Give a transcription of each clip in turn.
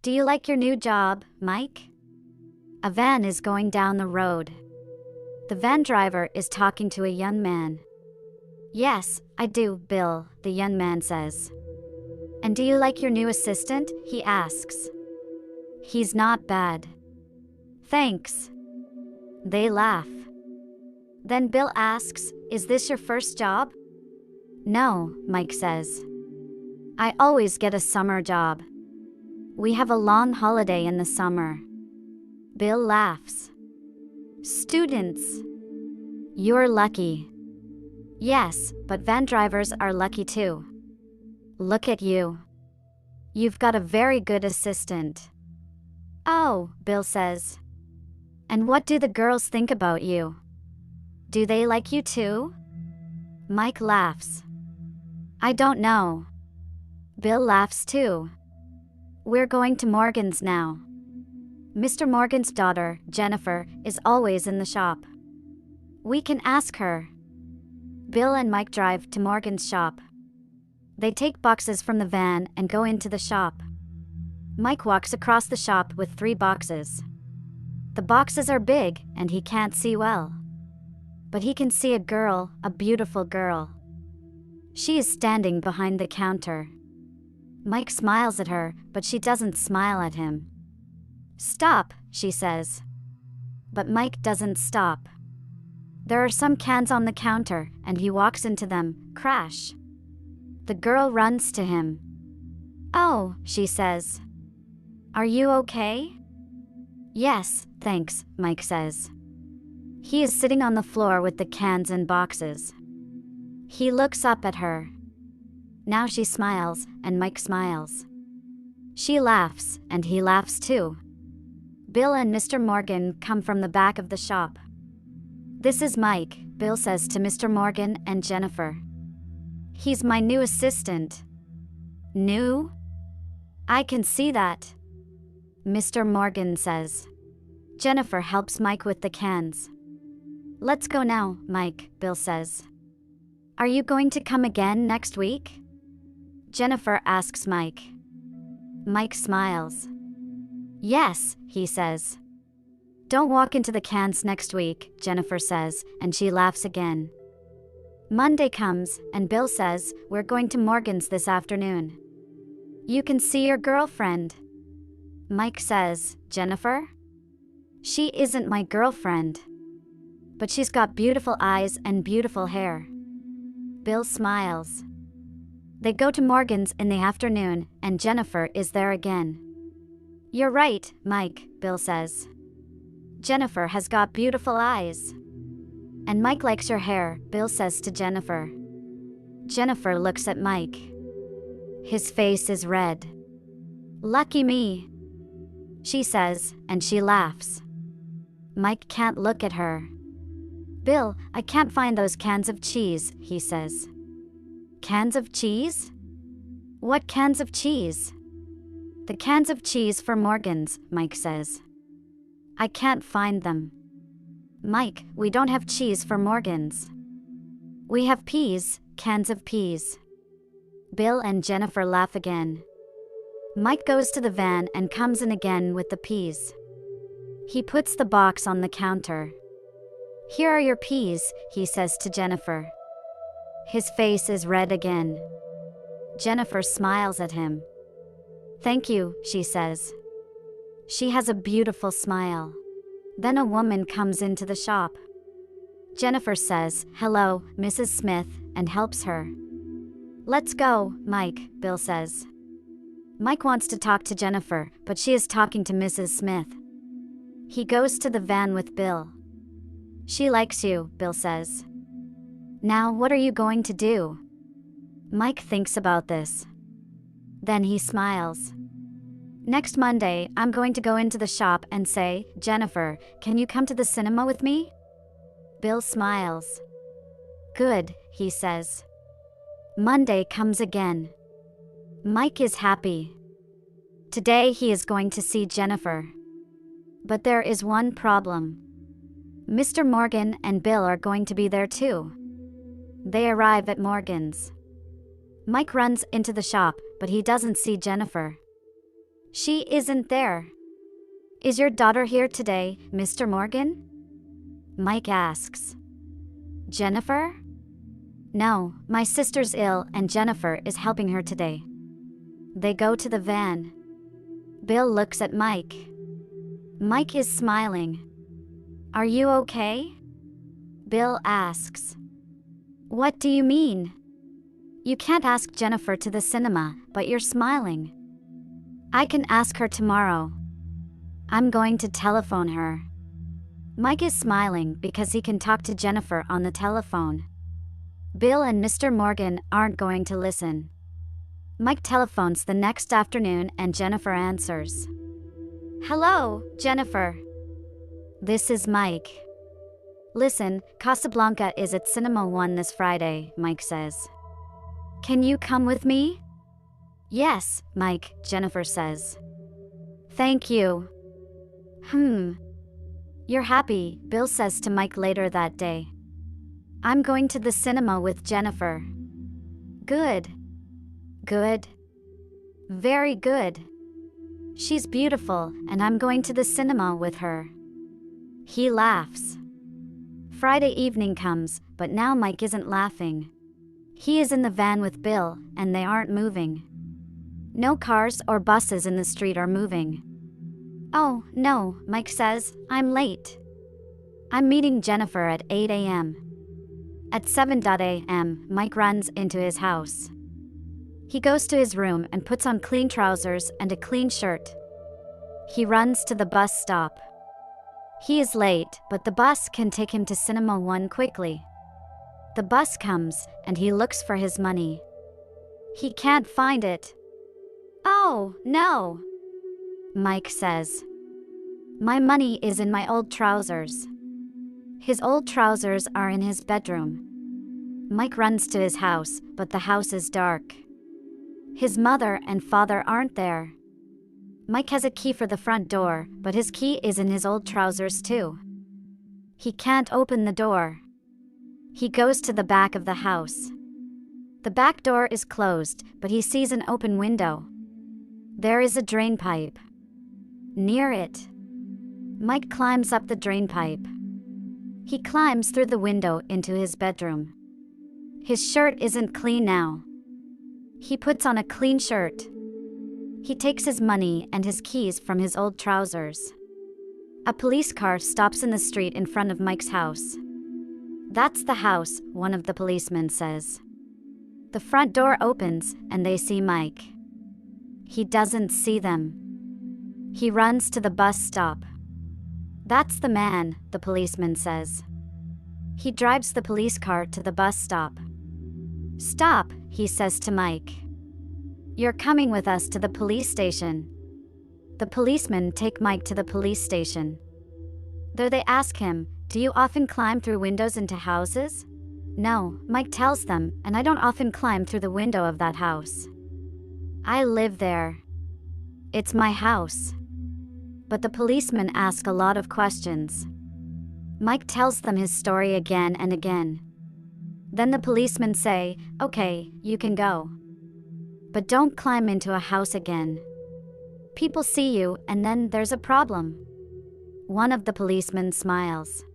Do you like your new job, Mike? A van is going down the road. The van driver is talking to a young man. Yes, I do, Bill, the young man says. And do you like your new assistant? He asks. He's not bad. Thanks. They laugh. Then Bill asks, is this your first job? No, Mike says. I always get a summer job. We have a long holiday in the summer. Bill laughs. Students. You're lucky. Yes, but van drivers are lucky too. Look at you. You've got a very good assistant. Oh, Bill says. And what do the girls think about you? Do they like you too? Mike laughs. I don't know. Bill laughs too. We're going to Morgan's now. Mr. Morgan's daughter, Jennifer, is always in the shop. We can ask her. Bill and Mike drive to Morgan's shop. They take boxes from the van and go into the shop. Mike walks across the shop with 3 boxes. The boxes are big and he can't see well. But he can see a girl, a beautiful girl. She is standing behind the counter. Mike smiles at her, but she doesn't smile at him. Stop, she says. But Mike doesn't stop. There are some cans on the counter, and he walks into them, crash. The girl runs to him. Oh, she says. Are you okay? Yes, thanks, Mike says. He is sitting on the floor with the cans and boxes. He looks up at her. Now she smiles, and Mike smiles. She laughs, and he laughs too. Bill and Mr. Morgan come from the back of the shop. This is Mike, Bill says to Mr. Morgan and Jennifer. He's my new assistant. New? I can see that. Mr. Morgan says. Jennifer helps Mike with the cans. Let's go now, Mike, Bill says. Are you going to come again next week? Jennifer asks Mike. Mike smiles. Yes, he says. Don't walk into the cans next week, Jennifer says, and she laughs again. Monday comes, and Bill says, we're going to Morgan's this afternoon. You can see your girlfriend. Mike says, Jennifer? She isn't my girlfriend. But she's got beautiful eyes and beautiful hair. Bill smiles. They go to Morgan's in the afternoon, and Jennifer is there again. You're right, Mike, Bill says. Jennifer has got beautiful eyes. And Mike likes your hair, Bill says to Jennifer. Jennifer looks at Mike. His face is red. Lucky me, she says, and she laughs. Mike can't look at her. Bill, I can't find those cans of cheese, he says. Cans of cheese? What cans of cheese? The cans of cheese for Morgan's, Mike says. I can't find them. Mike, we don't have cheese for Morgan's. We have peas, cans of peas. Bill and Jennifer laugh again. Mike goes to the van and comes in again with the peas. He puts the box on the counter. Here are your peas, he says to Jennifer. His face is red again. Jennifer smiles at him. Thank you, she says. She has a beautiful smile. Then a woman comes into the shop. Jennifer says, hello, Mrs. Smith, and helps her. Let's go, Mike, Bill says. Mike wants to talk to Jennifer, but she is talking to Mrs. Smith. He goes to the van with Bill. She likes you, Bill says. Now what are you going to do? Mike thinks about this. Then he smiles. Next Monday, I'm going to go into the shop and say, Jennifer, can you come to the cinema with me? Bill smiles. Good, he says. Monday comes again. Mike is happy. Today he is going to see Jennifer. But there is one problem. Mr. Morgan and Bill are going to be there too. They arrive at Morgan's. Mike runs into the shop, but he doesn't see Jennifer. She isn't there. Is your daughter here today, Mr. Morgan? Mike asks. Jennifer? No, my sister's ill and Jennifer is helping her today. They go to the van. Bill looks at Mike. Mike is smiling. Are you okay? Bill asks. What do you mean? You can't ask Jennifer to the cinema, but you're smiling. I can ask her tomorrow. I'm going to telephone her. Mike is smiling because he can talk to Jennifer on the telephone. Bill and Mr. Morgan aren't going to listen. Mike telephones the next afternoon and Jennifer answers. Hello, Jennifer. This is Mike. Listen, Casablanca is at Cinema 1 this Friday, Mike says. Can you come with me? Yes, Mike, Jennifer says. Thank you. You're happy, Bill says to Mike later that day. I'm going to the cinema with Jennifer. Good. Good. Very good. She's beautiful, and I'm going to the cinema with her. He laughs. Friday evening comes, but now Mike isn't laughing. He is in the van with Bill, and they aren't moving. No cars or buses in the street are moving. Oh, no, Mike says, I'm late. I'm meeting Jennifer at 8 a.m. At 7 a.m., Mike runs into his house. He goes to his room and puts on clean trousers and a clean shirt. He runs to the bus stop. He is late, but the bus can take him to Cinema 1 quickly. The bus comes, and he looks for his money. He can't find it. Oh, no, Mike says. My money is in my old trousers. His old trousers are in his bedroom. Mike runs to his house, but the house is dark. His mother and father aren't there. Mike has a key for the front door, but his key is in his old trousers too. He can't open the door. He goes to the back of the house. The back door is closed, but he sees an open window. There is a drain pipe. Near it, Mike climbs up the drain pipe. He climbs through the window into his bedroom. His shirt isn't clean now. He puts on a clean shirt. He takes his money and his keys from his old trousers. A police car stops in the street in front of Mike's house. That's the house, one of the policemen says. The front door opens and they see Mike. He doesn't see them. He runs to the bus stop. That's the man, the policeman says. He drives the police car to the bus stop. Stop, he says to Mike. You're coming with us to the police station. The policemen take Mike to the police station. There they ask him, do you often climb through windows into houses? No, Mike tells them, and I don't often climb through the window of that house. I live there. It's my house. But the policemen ask a lot of questions. Mike tells them his story again and again. Then the policemen say, okay, you can go. But don't climb into a house again. People see you and then there's a problem. One of the policemen smiles.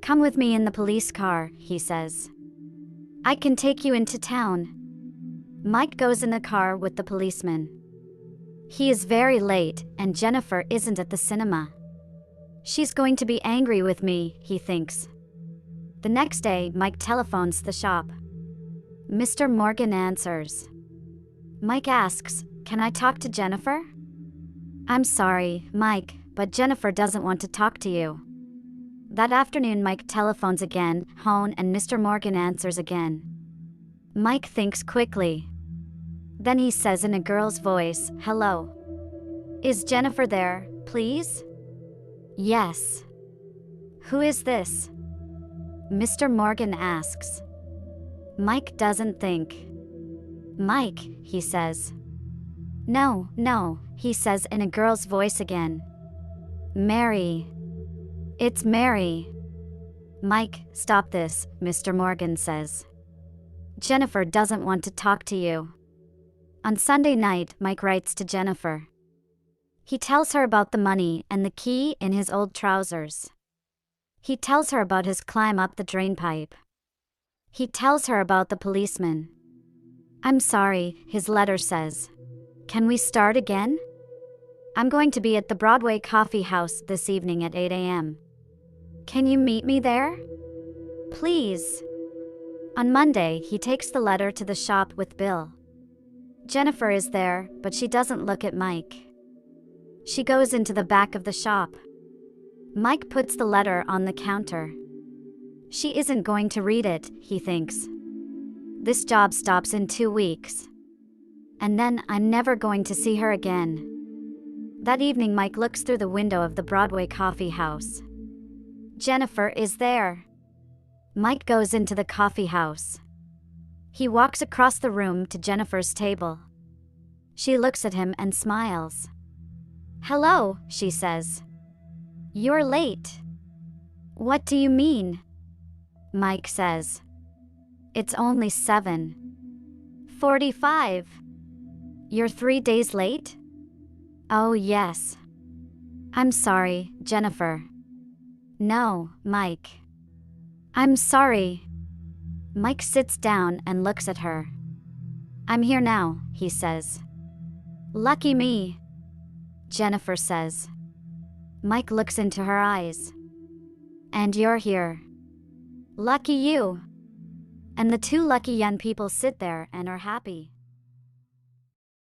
Come with me in the police car, he says. I can take you into town. Mike goes in the car with the policeman. He is very late and Jennifer isn't at the cinema. She's going to be angry with me, he thinks. The next day, Mike telephones the shop. Mr. Morgan answers. Mike asks, can I talk to Jennifer? I'm sorry, Mike, but Jennifer doesn't want to talk to you. That afternoon, Mike telephones again, home, and Mr. Morgan answers again. Mike thinks quickly. Then he says in a girl's voice, hello. Is Jennifer there, please? Yes. Who is this? Mr. Morgan asks. Mike doesn't think. Mike, he says. No, he says in a girl's voice again. Mary. It's Mary. Mike, stop this, Mr. Morgan says. Jennifer doesn't want to talk to you. On Sunday night, Mike writes to Jennifer. He tells her about the money and the key in his old trousers. He tells her about his climb up the drainpipe. He tells her about the policeman. I'm sorry, his letter says. Can we start again? I'm going to be at the Broadway Coffee House this evening at 8 a.m. Can you meet me there? Please. On Monday, he takes the letter to the shop with Bill. Jennifer is there, but she doesn't look at Mike. She goes into the back of the shop. Mike puts the letter on the counter. She isn't going to read it, he thinks. This job stops in 2 weeks. And then I'm never going to see her again. That evening, Mike looks through the window of the Broadway Coffee House. Jennifer is there. Mike goes into the coffee house. He walks across the room to Jennifer's table. She looks at him and smiles. Hello, she says. You're late. What do you mean? Mike says. It's only 7:45. You're 3 days late? Oh, yes. I'm sorry, Jennifer. No, Mike. I'm sorry. Mike sits down and looks at her. I'm here now, he says. Lucky me, Jennifer says. Mike looks into her eyes. And you're here. Lucky you. And the two lucky young people sit there and are happy.